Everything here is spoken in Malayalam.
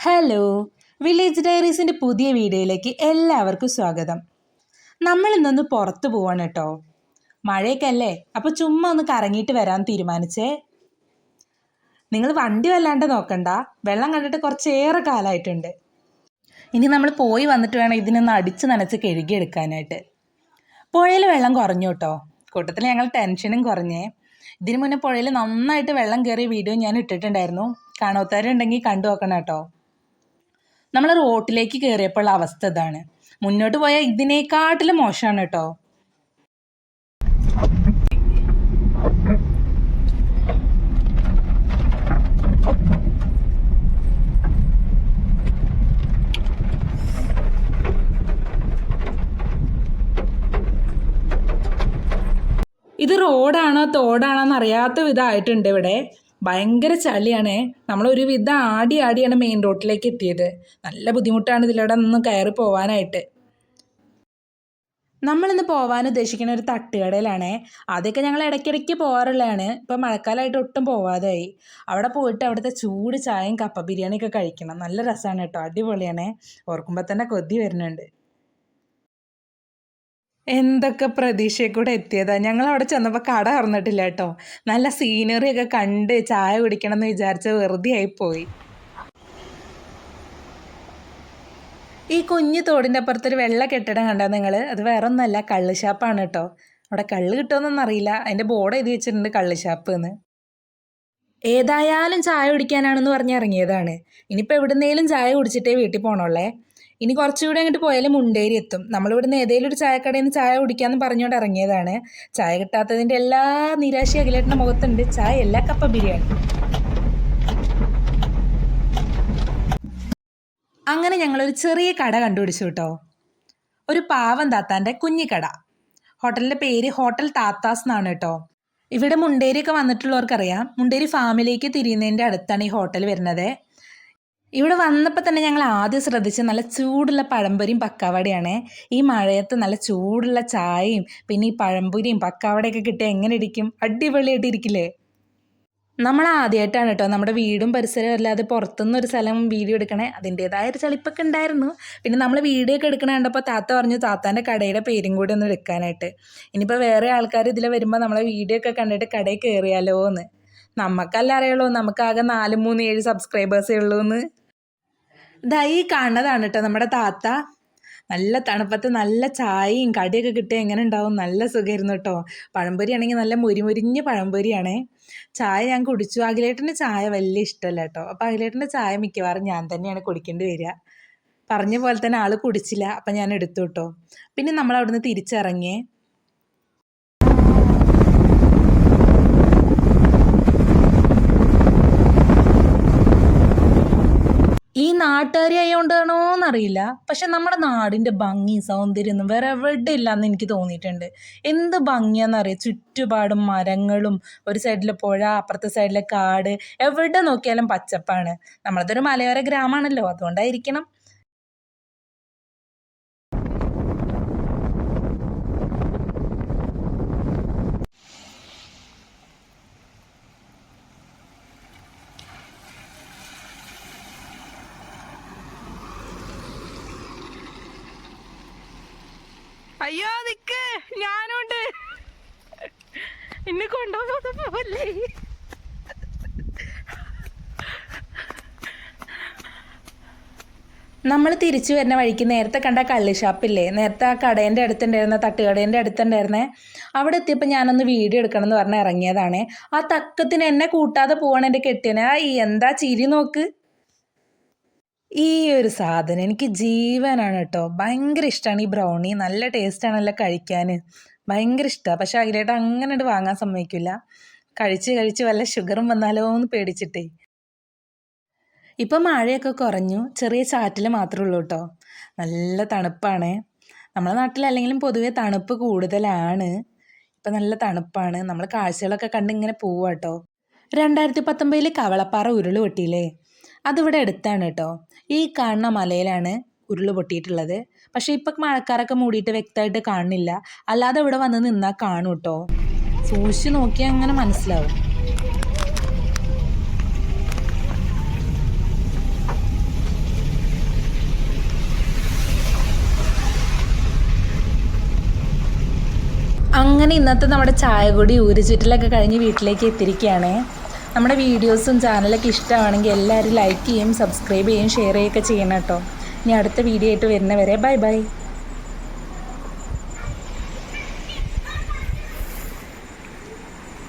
ഹലോ, വില്ലേജ് ഡയറീസിൻ്റെ പുതിയ വീഡിയോയിലേക്ക് എല്ലാവർക്കും സ്വാഗതം. നമ്മൾ ഇന്നൊന്ന് പുറത്ത് പോവാണ് കേട്ടോ. മഴയൊക്കെ അല്ലേ, അപ്പോൾ ചുമ്മാ ഒന്ന് കറങ്ങിയിട്ട് വരാൻ തീരുമാനിച്ചേ. നിങ്ങൾ വണ്ടി വല്ലാണ്ട് നോക്കണ്ട, വെള്ളം കണ്ടിട്ട് കുറച്ചേറെ കാലമായിട്ടുണ്ട്. ഇനി നമ്മൾ പോയി വന്നിട്ട് വേണം ഇതിനൊന്ന് അടിച്ച് നനച്ച് കഴുകിയെടുക്കാനായിട്ട്. പുഴയിൽ വെള്ളം കുറഞ്ഞു കേട്ടോ. കൂട്ടത്തിൽ ഞങ്ങൾ ടെൻഷനും കുറഞ്ഞേ. ഇതിനു മുന്നേ പുഴയിൽ നന്നായിട്ട് വെള്ളം കയറിയ വീഡിയോ ഞാൻ ഇട്ടിട്ടുണ്ടായിരുന്നു. കാണാത്തവരുണ്ടെങ്കിൽ കണ്ടു നോക്കണം കേട്ടോ. നമ്മൾ റോട്ടിലേക്ക് കയറിയപ്പോൾ അവസ്ഥ ഇതാണ്. മുന്നോട്ട് പോയാൽ ഇതിനേക്കാട്ടിലും മോശമാണ് കേട്ടോ. ഇത് റോഡാണോ തോടാണോ എന്നറിയാത്ത വിധമായിട്ടുണ്ട്. ഇവിടെ ഭയങ്കര ചളിയാണ്. നമ്മളൊരു വിധം ആടിയാണ് മെയിൻ റോഡിലേക്ക് എത്തിയത്. നല്ല ബുദ്ധിമുട്ടാണ് ഇതിലൂടെ ഒന്ന് കയറി പോകാനായിട്ട്. നമ്മളിന്ന് പോകാൻ ഉദ്ദേശിക്കുന്ന ഒരു തട്ടുകടയിലാണ്. ആദ്യമൊക്കെ ഞങ്ങൾ ഇടയ്ക്കിടയ്ക്ക് പോകാറുള്ളതാണ്. ഇപ്പം മഴക്കാലമായിട്ട് ഒട്ടും പോവാതായി. അവിടെ പോയിട്ട് അവിടുത്തെ ചൂട് ചായയും കപ്പ ബിരിയാണിയൊക്കെ കഴിക്കണം. നല്ല രസമാണ് കേട്ടോ, അടിപൊളിയാണ്. ഓർക്കുമ്പോൾ തന്നെ കൊതി വരുന്നുണ്ട്. എന്തൊക്കെ പ്രതീക്ഷയിൽ കൂടെ എത്തിയതാ. ഞങ്ങൾ അവിടെ ചെന്നപ്പോൾ കട തുറന്നിട്ടില്ല കേട്ടോ. നല്ല സീനറിയൊക്കെ കണ്ട് ചായ കുടിക്കണം എന്ന് വിചാരിച്ച വെറുതെ ആയിപ്പോയി. ഈ കുഞ്ഞു തോടിൻ്റെ അപ്പുറത്തൊരു വെള്ള കെട്ടിടം കണ്ടോ നിങ്ങൾ? അത് വേറെ ഒന്നല്ല, കള്ള് ഷാപ്പാണ് കേട്ടോ. അവിടെ കള്ള് കിട്ടുമെന്നൊന്നും അറിയില്ല. അതിൻ്റെ ബോർഡ് എഴുതി വെച്ചിട്ടുണ്ട് കള്ള് ഷാപ്പ് എന്ന്. ഏതായാലും ചായ കുടിക്കാനാണെന്ന് പറഞ്ഞ് ഇറങ്ങിയതാണ്. ഇനിയിപ്പോൾ എവിടുന്നേലും ചായ കുടിച്ചിട്ടേ വീട്ടിൽ പോകണുള്ളേ. ഇനി കുറച്ചുകൂടി അങ്ങോട്ട് പോയാലും മുണ്ടേരി എത്തും. നമ്മളിവിടുന്ന് ഏതെങ്കിലും ഒരു ചായക്കടയിൽ നിന്ന് ചായ കുടിക്കാമെന്ന് പറഞ്ഞുകൊണ്ട് ഇറങ്ങിയതാണ്. ചായ കിട്ടാത്തതിൻ്റെ എല്ലാ നിരാശ അഖിലേട്ടൻ്റെ മുഖത്തുണ്ട്. ചായ എല്ലാ കപ്പ ബിരിയാണി. അങ്ങനെ ഞങ്ങളൊരു ചെറിയ കട കണ്ടുപിടിച്ചു കേട്ടോ. ഒരു പാവം താത്താൻ്റെ കുഞ്ഞിക്കട. ഹോട്ടലിൻ്റെ പേര് ഹോട്ടൽ താത്താസ് എന്നാണ് കേട്ടോ. ഇവിടെ മുണ്ടേരിയൊക്കെ വന്നിട്ടുള്ളവർക്കറിയാം. മുണ്ടേരി ഫാമിലേക്ക് തിരിയുന്നതിൻ്റെ അടുത്താണ് ഈ ഹോട്ടൽ വരുന്നത്. ഇവിടെ വന്നപ്പോൾ തന്നെ ഞങ്ങൾ ആദ്യം ശ്രദ്ധിച്ച നല്ല ചൂടുള്ള പഴംപൊരിയും പക്കാവടയാണ്. ഈ മഴയത്ത് നല്ല ചൂടുള്ള ചായയും പിന്നെ ഈ പഴംപൊരിയും പക്കാവടയൊക്കെ കിട്ടിയാൽ എങ്ങനെ ഇരിക്കും? അടിപൊളിയായിട്ട് ഇരിക്കില്ലേ? നമ്മൾ ആദ്യമായിട്ടാണ് കേട്ടോ നമ്മുടെ വീടും പരിസരവും അല്ലാതെ പുറത്തുനിന്നൊരു സ്ഥലം വീഡിയോ എടുക്കണേ. അതിൻ്റേതായ ഒരു ചളിപ്പൊക്കെ ഉണ്ടായിരുന്നു. പിന്നെ നമ്മൾ വീഡിയോ ഒക്കെ എടുക്കണ കണ്ടപ്പോൾ താത്ത പറഞ്ഞു താത്താൻ്റെ കടയുടെ പേരും കൂടി ഒന്ന് എടുക്കാനായിട്ട്. ഇനിയിപ്പോൾ വേറെ ആൾക്കാർ ഇതിൽ വരുമ്പോൾ നമ്മളെ വീഡിയോ ഒക്കെ കണ്ടിട്ട് കടയിൽ കയറിയാലോ എന്ന്. നമുക്കല്ല അറിയുള്ളൂ, നമുക്കാകെ 437 സബ്സ്ക്രൈബേഴ്സേ ഉള്ളൂ എന്ന്. ഇതാ ഈ കാണുന്നതാണ് കേട്ടോ നമ്മുടെ താത്ത. നല്ല തണുപ്പത്ത് നല്ല ചായയും കടിയൊക്കെ കിട്ടിയാൽ എങ്ങനെ ഉണ്ടാവും? നല്ല സുഖമായിരുന്നു കേട്ടോ. പഴംപൊരി ആണെങ്കിൽ നല്ല മുരിമുരിഞ്ഞ പഴംപൊരിയാണേ. ചായ ഞാൻ കുടിച്ചു. അഖിലേട്ടൻ്റെ ചായ വലിയ ഇഷ്ടമല്ല കേട്ടോ. അപ്പോൾ അഖിലേട്ടൻ്റെ ചായ മിക്കവാറും ഞാൻ തന്നെയാണ് കുടിക്കേണ്ടി വരിക. പറഞ്ഞ പോലെ തന്നെ ആൾ കുടിച്ചില്ല, അപ്പം ഞാൻ എടുത്തു കേട്ടോ. പിന്നെ നമ്മൾ അവിടുന്ന് തിരിച്ചിറങ്ങിയേ. ഈ നാട്ടുകാരി ആയതുകൊണ്ടാണോ എന്നറിയില്ല, പക്ഷെ നമ്മുടെ നാടിൻ്റെ ഭംഗി സൗന്ദര്യമൊന്നും വേറെ എവിടെ ഇല്ലയെന്ന് എനിക്ക് തോന്നിയിട്ടുണ്ട്. എന്ത് ഭംഗിയാണെന്നറിയാം. ചുറ്റുപാടും മരങ്ങളും, ഒരു സൈഡിലെ പുഴ, അപ്പുറത്തെ സൈഡിലെ കാട്, എവിടെ നോക്കിയാലും പച്ചപ്പാണ്. നമ്മളതൊരു മലയോര ഗ്രാമമാണല്ലോ, അതുകൊണ്ടായിരിക്കണം. അയ്യോ നിക്ക്, ഞാനുണ്ട്. എന്നെ കൊണ്ടുപോകല്ലേ? നമ്മൾ തിരിച്ചു വരുന്ന വഴിക്ക് നേരത്തെ കണ്ട കള്ളി ഷാപ്പില്ലേ, നേരത്തെ ആ കടേൻ്റെ അടുത്തുണ്ടായിരുന്ന തട്ടുകടേൻ്റെ അടുത്തുണ്ടായിരുന്നേ, അവിടെ എത്തിയപ്പോൾ ഞാനൊന്ന് വീഡിയോ എടുക്കണം എന്ന് പറഞ്ഞ് ഇറങ്ങിയതാണ്. ആ തക്കത്തിന് എന്നെ കൂട്ടാതെ പോവാണ് എൻ്റെ കെട്ടിയനെ. എന്താ ചിരി നോക്ക്. ഈ ഒരു സാധനം എനിക്ക് ജീവനാണ് കേട്ടോ. ഭയങ്കര ഇഷ്ടമാണ് ഈ ബ്രൗണി. നല്ല ടേസ്റ്റാണല്ലോ കഴിക്കാൻ, ഭയങ്കര ഇഷ്ടമാണ്. പക്ഷേ അഖിലേട്ടൻ അങ്ങനെ അത് വാങ്ങാൻ സമ്മതിക്കില്ല. കഴിച്ച് വല്ല ഷുഗറും വന്നാലോ എന്ന് പേടിച്ചിട്ടേ. ഇപ്പം മഴയൊക്കെ കുറഞ്ഞു, ചെറിയ ചാറ്റിൽ മാത്രമേ ഉള്ളൂ കേട്ടോ. നല്ല തണുപ്പാണ്. നമ്മുടെ നാട്ടിലല്ലെങ്കിലും പൊതുവേ തണുപ്പ് കൂടുതലാണ്. ഇപ്പം നല്ല തണുപ്പാണ്. നമ്മൾ കാഴ്ചകളൊക്കെ കണ്ട് ഇങ്ങനെ പോവാം കേട്ടോ. 2019 കവളപ്പാറ ഉരുൾ പൊട്ടിയില്ലേ, അതിവിടെ അടുത്താണ് കേട്ടോ. ഈ കാണുന്ന മലയിലാണ് ഉരുൾ പൊട്ടിയിട്ടുള്ളത്. പക്ഷേ ഇപ്പം മഴക്കാരൊക്കെ മൂടിയിട്ട് വ്യക്തമായിട്ട് കാണുന്നില്ല. അല്ലാതെ ഇവിടെ വന്ന് നിന്നാൽ കാണും കേട്ടോ. സൂക്ഷിച്ച് നോക്കിയാൽ അങ്ങനെ മനസ്സിലാവും. അങ്ങനെ ഇന്നത്തെ നമ്മുടെ ചായ കൂടി ഊരുചുറ്റലൊക്കെ കഴിഞ്ഞ് വീട്ടിലേക്ക് എത്തിയിരിക്കുകയാണേ. നമ്മുടെ വീഡിയോസും ചാനലൊക്കെ ഇഷ്ടമാണെങ്കിൽ എല്ലാവരും ലൈക്ക് ചെയ്യും, സബ്സ്ക്രൈബ് ചെയ്യും, ഷെയർ ചെയ്യുകയൊക്കെ ചെയ്യണം കേട്ടോ. ഇനി അടുത്ത വീഡിയോ ആയിട്ട് വരുന്നവരെ ബൈ ബൈ.